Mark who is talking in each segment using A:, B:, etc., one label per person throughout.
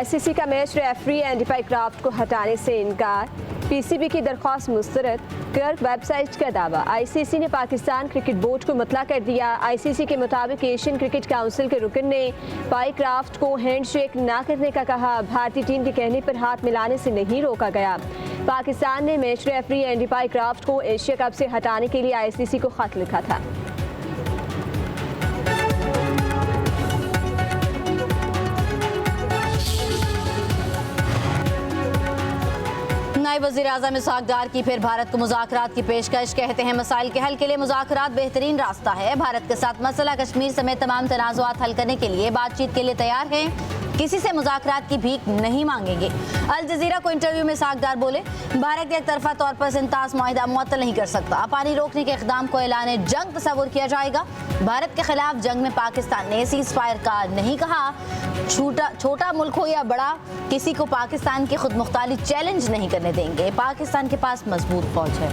A: ICC का match referee Andy Pycroft को हटाने से इनकार, पीसीबी की दरख्वास्त मुस्तरद, क्लर्क वेबसाइट का दावा। आईसीसी ने पाकिस्तान क्रिकेट बोर्ड को मुतला कर दिया। आईसीसी के मुताबिक एशियन क्रिकेट काउंसिल के रुकन ने पाइक्राफ्ट को हैंडशेक ना करने का कहा। भारतीय टीम के कहने पर हाथ मिलाने से नहीं रोका गया। पाकिस्तान ने मैच रेफरी एंडी पाइक्राफ्ट को एशिया कप से हटाने के लिए आईसीसी को खत लिखा था।
B: नायब वज़ीर-ए-आज़म इसहाक डार की फिर भारत को मुज़ाकरात की पेशकश। कहते हैं मसाइल के हल के लिए मुज़ाकरात बेहतरीन रास्ता है। भारत के साथ मसला कश्मीर समेत तमाम तनाज़ुआत हल करने के लिए बातचीत के लिए तैयार हैं। किसी से मुज़ाकरात की भीख नहीं मांगेंगे। अल जज़ीरा को इंटरव्यू में इसहाक डार बोले, भारत एक तरफा तौर पर सिंतास मुआहिदा मुअत्तल नहीं कर सकता। पानी रोकने के इक़दाम को ऐलान जंग तस्वुर किया जाएगा। भारत के खिलाफ जंग में पाकिस्तान ने सीज़ फायर का नहीं कहा। छोटा मुल्क हो या बड़ा, किसी को पाकिस्तान की खुद मुख्तारी चैलेंज नहीं करने देंगे। पाकिस्तान के पास मजबूत फौज है।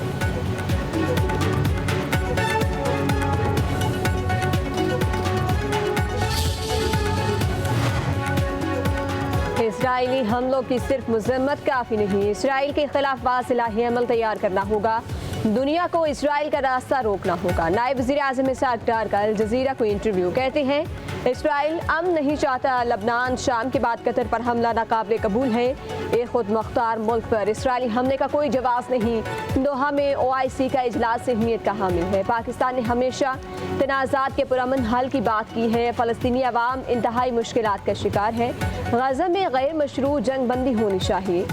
A: इसराइली हमलों की सिर्फ मजम्मत काफ़ी नहीं, इसराइल के खिलाफ बासिलाही अमल तैयार करना होगा। दुनिया को इसराइल का रास्ता रोकना होगा। नायब वज़ीर-ए-आज़म इसहाक डार का अल जज़ीरा को इंटरव्यू। कहते हैं इसराइल अमन नहीं चाहता। लबनान शाम के बाद कतर पर हमला नाकाबिले कबूल है। एक खुद मुख्तार मुल्क पर इसराइली हमले का कोई जवाब नहीं। दोहा में OIC का इजलास अहमियत का हामिल है। पाकिस्तान ने हमेशा तनाज़ात के पुरअमन हल की बात की है। फ़लस्तीनी अवाम इंतहाई मुश्किलात का शिकार है। गज़ा में गैर मशरू जंग बंदी होनी चाहिए।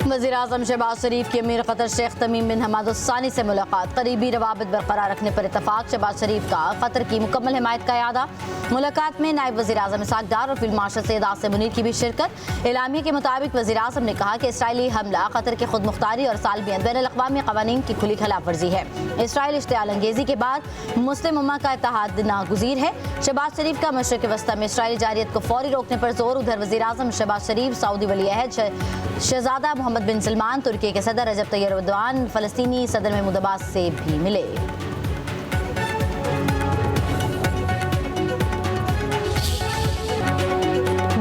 B: वज़ीर-ए-आज़म शहबाज शरीफ की अमीर क़तर शेख तमीम बिन हमाद अल सानी से मुलाकात। करीबी रवाबित बरकरार रखने पर इत्तफाक। शहबाज शरीफ का क़तर की मुकम्मल हिमायत का इरादा। मुलाकात में नायब वज़ीर-ए-आज़म इसहाक डार और फील्ड मार्शल सैयद आसिम मुनीर की भी शिरकत। एलामिया के मुताबिक वज़ीर-ए-आज़म ने कहा कि इसराइली हमला क़तर की खुद मुख्तारी और सालमियत बैनुल-अक़वामी क़वानीन की खुली खिलाफ वर्जी है। इसराइल इश्तिआल अंगेज़ी के बाद मुस्लिम उम्मा का इत्तेहाद नागुज़ीर है। शहबाज शरीफ का मशरिक़ वस्ता में इसराइली जारियत को फौरी रोकने पर जोर। उधर वज़ीर-ए-आज़म शहबाज शरीफ, सऊदी वली अहद शहज़ादा मोहम्मद बिन सलमान, तुर्की के सदर रजब तैयब एर्दोआन, फ़लस्तीनी सदर महमूद अब्बास से भी मिले।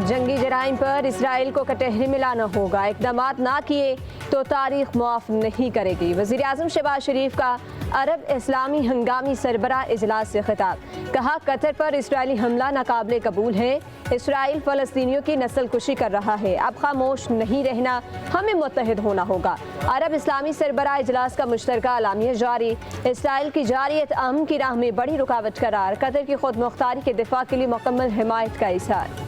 A: जंगी जराइम पर इसराइल को कटहरे में लाना होगा। इक़दामात ना किए तो तारीख मुआफ़ नहीं करेगी। वज़ीर-ए-आज़म शहबाज शरीफ का अरब इस्लामी हंगामी सरबराह इजलास से खिताब। कहा कतर पर इसराइली हमला नाकाबिले कबूल है। इसराइल फ़लस्तीनियों की नस्ल कुशी कर रहा है। अब खामोश नहीं रहना, हमें मुत्तहिद होना होगा। अरब इस्लामी सरबराह इजलास का मुश्तरका अलामिया जारी। इसराइल की जारियत अमन की राह में बड़ी रुकावट करार। कतर की खुद मुख्तारी के दिफा के लिए मुकम्मल हिमायत का इज़हार।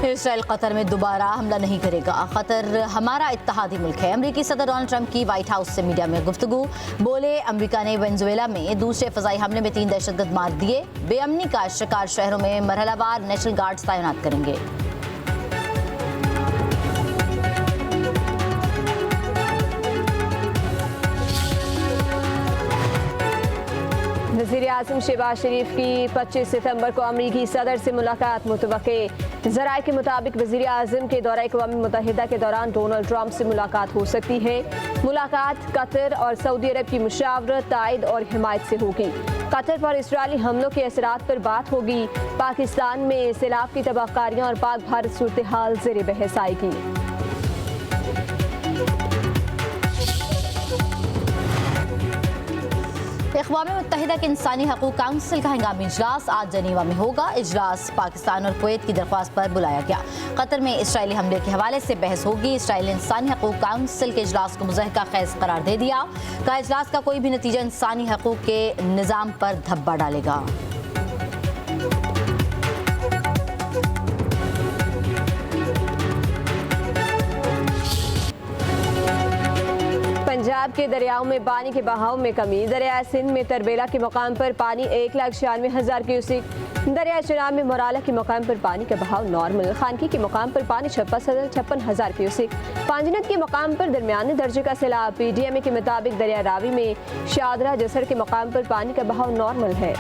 B: इसराइल कतर में दोबारा हमला नहीं करेगा। कतर हमारा इत्तेहादी मुल्क है। अमेरिकी सदर डोनाल्ड ट्रंप की व्हाइट हाउस से मीडिया में गुफ्तगू। बोले अमेरिका ने वेनेजुएला में दूसरे फ़ज़ाई हमले में 3 दहशतगर्द मार दिए। बेअमनी का शिकार शहरों में मरहलावार नेशनल गार्ड्स तैनात करेंगे।
A: वज़ीर-ए-आज़म शहबाज शरीफ की 25 सितंबर को अमरीकी सदर से मुलाकात मुतवक्के। ज़राए के मुताबिक वज़ीर-ए-आज़म के दौरा अक़वाम मुत्तहिदा के दौरान डोनाल्ड ट्रंप से मुलाकात हो सकती है। मुलाकात कतर और सऊदी अरब की मुशावरत, तायद और हिमायत से होगी। कतर पर इसराइली हमलों के असरात पर बात होगी। पाकिस्तान में सैलाब की तबाहकारियाँ और पाक भारत सूरत हाल ज़ेर बहस आएगी।
B: अक़वाम मुत्तहिदा के इंसानी हकूक़ काउंसिल का हंगामी इजलास आज जनीवा में होगा। इजलास पाकिस्तान और कुवैत की दरख्वास्त पर बुलाया गया। कतर में इसराइली हमले के हवाले से बहस होगी। इसराइल ने इंसानी हकूक़ काउंसिल के इजलास को मुज़हका ख़ैज़ करार दे दिया। कहा इजलास का कोई भी नतीजा इंसानी हकूक़ के निज़ाम पर धब्बा डालेगा।
A: पंजाब के दरियाओं में पानी के बहाव में कमी। दरिया सिंध में तरबेला के मकाम पर पानी 1,96,000 क्यूसिक। दरिया चनाब में मोराला के मकाम पर पानी का बहाव नॉर्मल। खानकी के मकाम पर पानी 56,000 क्यूसिक। पांजनत के मकाम पर दरमियाने दर्जे का सैलाब। PDMA के मुताबिक दरिया रावी में शादरा जसर के मकाम पर पानी का बहाव नॉर्मल है।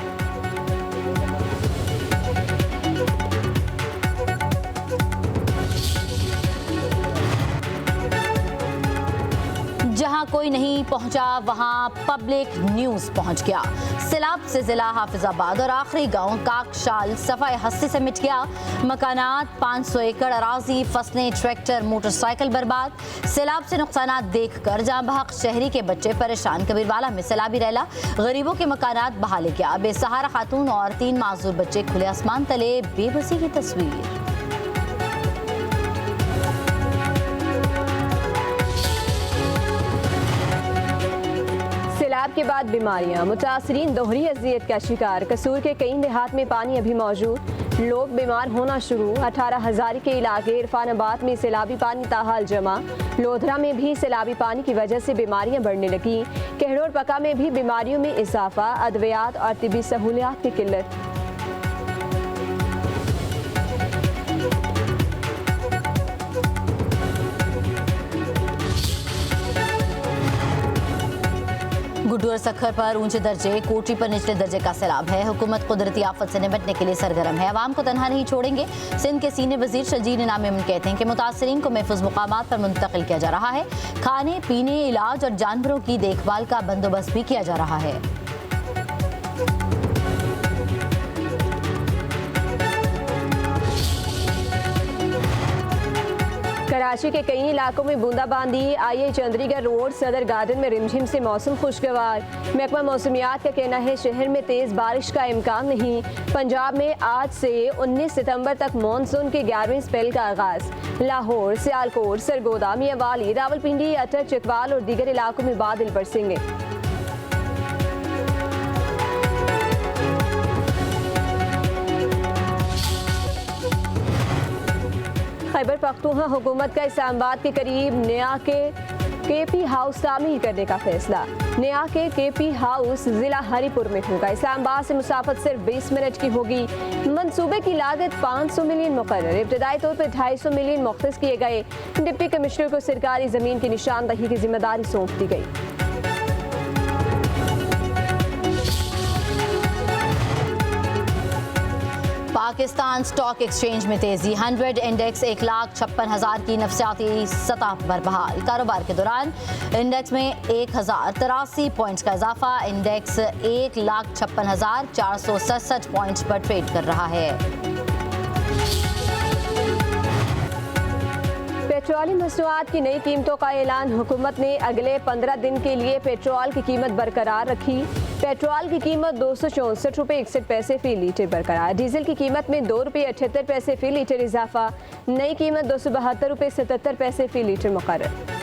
B: जहां कोई नहीं पहुंचा वहां पब्लिक न्यूज पहुंच गया। सैलाब से जिला हाफिजाबाद और आखिरी गांव काकशाल सफाई हस्ती से मिट गया। मकानात, 500 एकड़ अराजी, फसलें, ट्रैक्टर, मोटरसाइकिल बर्बाद। सैलाब से नुकसानात देखकर जहां बहक शहरी के बच्चे परेशान। कबीरवाला में सैलाबी रैला, गरीबों के मकानात बहा ले गया। बेसहारा खातून और 3 माजूर बच्चे खुले आसमान तले, बेबसी की तस्वीर।
A: सैलाब के बाद बीमारियां, मुतासरीन दोहरी अजियत का शिकार। कसूर के कई देहात में पानी अभी मौजूद, लोग बीमार होना शुरू। 18,000 के इलाके इरफानाबाद में सैलाबी पानी ताहाल जमा। लोधरा में भी सैलाबी पानी की वजह से बीमारियां बढ़ने लगी। कहड़ोर पका में भी बीमारियों में इजाफा, अद्वियात और तिबी सहूलियात की किल्लत।
B: गुड्डू और सखर पर ऊंचे दर्जे, कोटी पर निचले दर्जे का सैलाब है। हुकूमत कुदरती आफत से निपटने के लिए सरगर्म है। आवाम को तनहा नहीं छोड़ेंगे। सिंध के सीनियर वजीर शजीर इनाम मेमन कहते हैं कि मुतासरीन को महफूज मुकामात पर मुंतकिल किया जा रहा है। खाने पीने, इलाज और जानवरों की देखभाल का बंदोबस्त भी किया जा रहा है।
A: कराची के कई इलाकों में बूंदाबांदी आई। चंद्रीगढ़ रोड, सदर गार्डन में रिमझिम से मौसम खुशगवार। महकमा मौसमियात का कहना है शहर में तेज बारिश का इम्कान नहीं। पंजाब में आज से 19 सितंबर तक मानसून के 11वें स्पेल का आगाज। लाहौर, सियालकोट, सरगोदा, मियांवाली, रावलपिंडी, अटक, चकवाल और दीगर इलाकों में बादल बरसेंगे। खैबर पख्तूनख्वा हुकूमत का इस्लामाबाद के करीब नया के पी हाउस तामीर करने का फैसला। नया के पी हाउस जिला हरीपुर में होगा। इस्लामाबाद से मुसाफत सिर्फ 20 मिनट की होगी। मंसूबे की लागत 500 मिलियन मुकर्रर। इब्तदाई तौर पर 250 मिलियन मुख्तस किए गए। डिप्टी कमिश्नर को सरकारी जमीन की निशानदही की जिम्मेदारी सौंप दी गई।
B: पाकिस्तान स्टॉक एक्सचेंज में तेजी। 100 इंडेक्स 1,56,000 की नफसियाती सतह पर बहाल। कारोबार के दौरान इंडेक्स में 1,083 पॉइंट्स का इजाफा। इंडेक्स 1,56,467 पॉइंट्स पर ट्रेड कर रहा है।
A: पेट्रोलियम मसनूआत की नई कीमतों का ऐलान। हुकूमत ने अगले 15 दिन के लिए पेट्रोल की कीमत बरकरार रखी। पेट्रोल की कीमत 264 रुपये 61 पैसे फी लीटर बरकरार। डीजल की कीमत में 2 रुपये 78 पैसे फी लीटर इजाफा। नई कीमत 272 रुपये 77 पैसे फी लीटर मुकर्रर।